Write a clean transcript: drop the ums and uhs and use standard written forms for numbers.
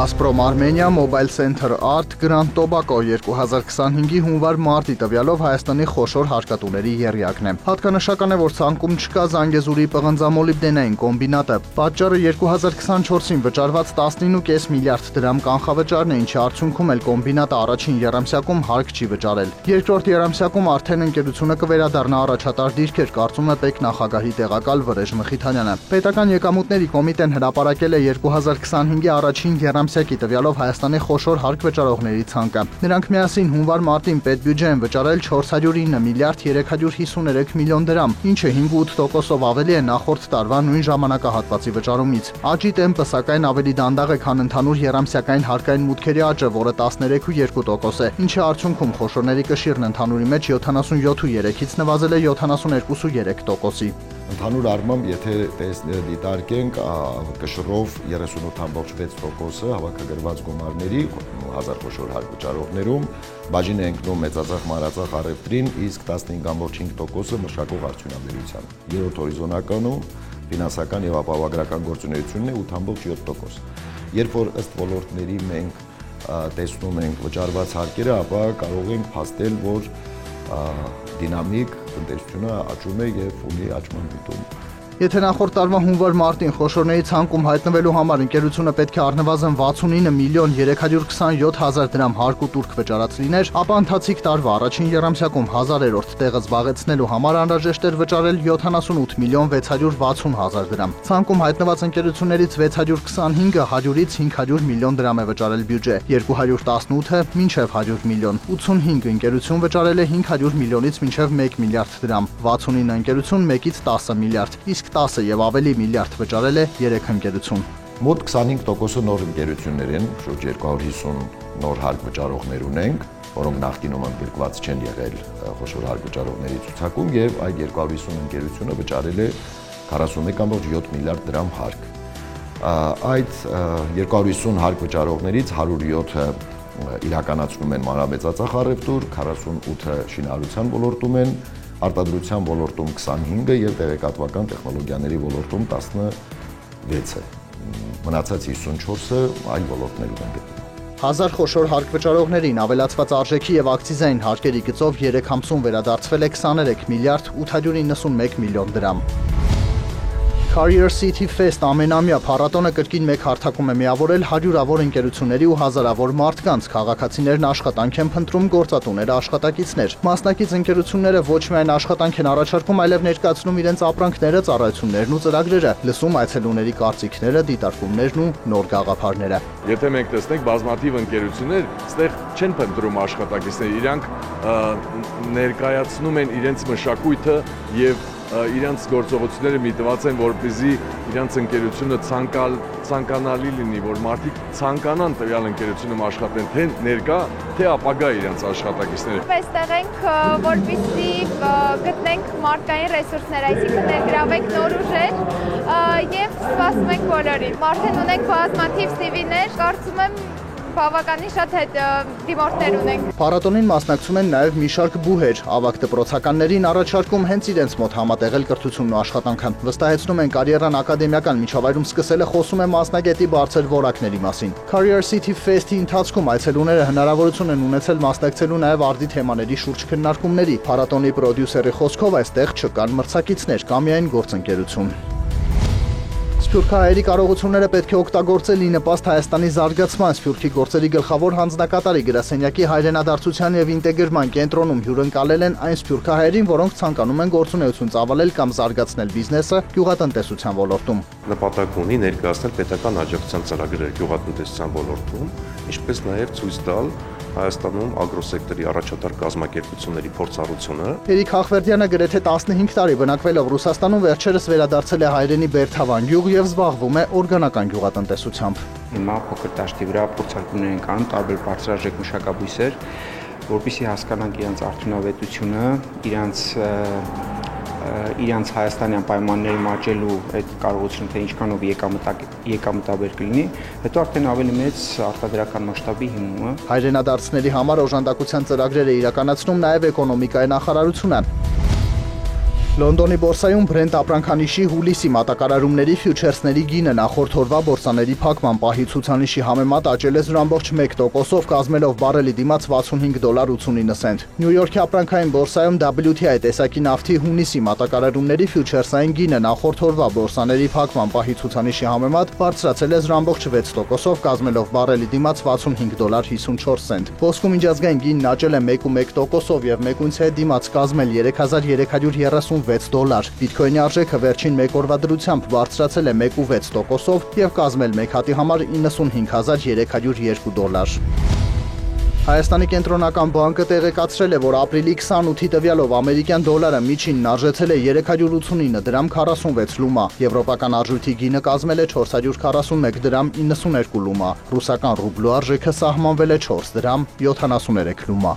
Gazprom Armenia Mobile Center Art Grand Tobacco 2025-ի հունվար-մարտի տվյալով Հայաստանի խոշոր հարկատուների եռյակն է։ Հատկանշական է, որ ցանկում չկա Զանգեզուրի պղնձամոլիբդենային կոմբինատը։ Պատճառը 2024-ին վճարված 19.5 միլիարդ դրամ կանխավճարն է, ինչի արդյունքում էլ կոմբինատը առաջին եռամսյակում հարկ չի վճարել։ Երկրորդ եռամսյակում արդեն ընկերությունը կվերադառնա առաջատար դիրքեր, կարծում է պետնախագահի տեղակալ Վրեժ Մխիթարյանը։ Պետական եկամուտների կոմիտեն հրապարակել է 2025-ի առաջին եռամսյակի տվյալով Հայաստանի խոշոր հարկ վճարողների ցանկը։ Նրանք միասին հունվար-մարտին պետբյուջե են վճարել 409 միլիարդ 353 միլիոն դրամ, ինչը 5.8%-ով ավելի է նախորդ տարվա նույն ժամանակահատվածի վճարումից։ Աճի տեմպը սակայն ավելի դանդաղ է, քան ընդհանուր եռամսյակային հարկային մուտքերի աճը, որը 13.2% է, ինչի արդյունքում խոշորների կշիռն ընդհանուրի մեջ 77.3-ից նվազել է 72.3%-ի։ Ընդհանուր առմամբ, եթե դիտարկենք կշռով 38.6%-ը հավաքագրված գումարների 1000 խոշոր հարկ վճարողներում բաժին է ընկնում մեծածախ մանրածախ առևտրին, իսկ 15.5%-ը մշակող արդյունաբերությանը։ Երրորդ հորիզոնականում ֆինանսական եւ ապահովագրական գործունեությունն է 8.7%։ Երբ որ ըստ ոլորտների մենք տեսնում ենք վճարված հարկերը, ապա կարող ենք փաստել, որ դինամիկ տնտեսությունը աճում է եւ ունի աճման միտում։ Եթե նախորդ տարվա հունվար-մարտին խոշորների ցանկում հայտնվելու համար ընկերությունը պետք է առնվազն 69 միլիոն 327 հազար դրամ հարկ ու տուրք վճարած լիներ, ապա ընթացիկ տարվա առաջին եռամսյակում 1000-րդ տեղը զբաղեցնելու համար անհրաժեշտ էր վճարել 78 միլիոն 660 հազար դրամ։ Ցանկում հայտնված ընկերություններից 625-ը 100-ից 500 միլիոն դրամ է վճարել բյուջե, 218-ը մինչև 100 միլիոն, 85 ընկերություն վճարել է 500 միլիոնից մինչև 1 միլիարդ դրամ, 69 ընկերություն 1-ից 10 միլիարդ, իսկ 10 եւ ավելի միլիարդ վճարել է 3 ընկերություն։ Մոտ 25%-ը նոր ընկերություններ են, շուրջ 250 նոր հարկ վճարողներ ունենք, որոնք նախկինում ընդգրկված չեն եղել խոշոր հարկ վճարողների ցուցակում, եւ այդ 250 ընկերությունը վճարել է 41.7 միլիարդ դրամ հարկ։ Այդ 250 հարկ վճարողներից 107-ը իրականացնում են մանրամեծածախ առևտուր, 48-ը շինարարության ոլորտում են, արտադրության ոլորտում 25-ը եւ տեղեկատվական տեխնոլոգիաների ոլորտում 16-ը։ Մնացած 54-ը այլ ոլորտներում են գտնվում։ 1000 խոշոր հարկ վճարողներին ավելացված արժեքի եւ ակցիզային հարկերի գծով 3 ամսում վերադարձվել է 23 միլիարդ 891 միլիոն դրամ։ Carrier City Fest ամենամյա փառատոնը կրկին մեկ հարթակում է միավորել հարյուրավոր ընկերությունների ու հազարավոր մարդկանց, քաղաքացիներն աշխատանք են փնտրում, գործատուները աշխատակիցներ։ Մասնակից ընկերությունները ոչ միայն աշխատանք են առաջարկում, այլև ներկայացնում իրենց ապրանքները, ծառայություններն ու ծրագրերը, լսում այցելուների կարծիքները, դիտարկումներն ու նոր գաղափարները։ Եթե մենք տեսնենք բազմաթիվ ընկերություններ, այստեղ չեն փնտրում աշխատակիցներ, իրանք ներկայացնում են իրենց մշակույթը եւ իրանց գործողությունները միտված են, որպեսզի իրանց ընկերությունը ցանկանալի լինի, որ մարդիկ ցանկանան տվյալ ընկերությունում աշխատեն, թե ներկա, թե ապագա իրանց աշխատակիցները։ Այստեղ ենք, որպեսզի գտնենք մարդկային ռեսուրսներ, այսինքն ներգրավենք նոր ուժեր եւ սպասում ենք բոլորին։ Արդեն ունենք բազմաթիվ CV-ներ, կարծում եմ բավականին շատ հետ դիմորդներ ունենք։ Փառատոնին մասնակցում են նաև մի շարք բուհեր, ավագ դպրոցականներին առաջարկում հենց իրենց մոտ համատեղել կրթությունն ու աշխատանքը։ Վստահեցնում են կարիերան ակադեմիական միջավայրում սկսելը խոսում է մասնագետի բարձր որակների մասին։ Carrier City Fest-ի ընթացքում այցելուները հնարավորություն են ունեցել մասնակցելու նաև արդի թեմաների շուրջ քննարկումների։ Փառատոնի պրոդյուսերի խոսքով այստեղ չկան մրցակիցներ, կա միայն գործընկերություն։ Սփյուռքահայերի կարողությունները պետք է օգտագործել ի նպաստ Հայաստանի զարգացման։ Սփյուռքի գործերի գլխավոր հանձնակատարի գրասենյակի հայրենադարձության եւ ինտեգրման կենտրոնում հյուրընկալել են այն սփյուռքահայերին, որոնք ցանկանում են գործունեություն ծավալել կամ զարգացնել բիզնեսը գյուղատնտեսության ոլորտում։ Նպատակ ունի ներկայացնել պետական աջակցության ծրագրեր գյուղատնտեսության ոլորտում, ինչպես նաեւ ցույց տալ Հայաստանում ագրոսեկտորի առաջատար կազմակերպությունների փորձառությունը։ Էրիկ Հախվերդյանը գրեթե 15 տարի բնակվելով Ռուսաստանում վերջերս վերադարձել է հայրենի Բերթավան գյուղ եւ զբաղվում է օրգանական գյուղատնտեսությամբ։ Հիմա փոքր դաշտի վրա փորձարկումներ են կանում տարբեր բարձրաժեք մշակաբույսեր, որպեսզի հասկանանք իրենց արդյունավետությունը, իրենց հայաստանյան պայմանների մաճելու այդ կարողությունը, թե ինչքանով եկամտաբեր կլինի, հետո արդեն ավելի մեծ արտադրական մասշտաբի հիմնումը։ Հայրենադարձների համար օժանդակության ծրագրեր է իրականացնում նաև էկոնոմիկայի նախարարությունը։ Լոնդոնի բորսայում Brent ապրանքանիշի հուլիսի մատակարարումների ֆյուչերսների գինը նախորդ օրվա բորսաների փակման պահի ցուցանիշի համեմատ աճել է 0.1%-ով կազմելով բարելի դիմաց $65.89։ Նյու Յորքի ապրանքային բորսայում WTI տեսակի նավթի հունիսի մատակարարումների ֆյուչերսային գինը նախորդ օրվա բորսաների փակման պահի ցուցանիշի համեմատ բարձրացել է 0.6%-ով կազմելով բարելի դիմաց $65.54։ Ոսկու միջազգային գինն աճել է 1.1%-ով եւ մեկ ունցիայի դիմաց կազմել $3336 Բիտքոյնի արժեքը վերջին մեկ օրվա դրությամբ բարձրացել է 1.6%-ով եւ կազմել մեկ հատի համար $95302։ Հայաստանի կենտրոնական բանկը տեղեկացրել է, որ ապրիլի 28-ի տվյալով ամերիկյան դոլարը միջինն արժեցել է 389 դրամ 46 լումա, եվրոպական արժույթի գինը կազմել է 441 դրամ 92 լումա, ռուսական ռուբլու արժեքը սահմանվել է 4 դրամ 73 լումա։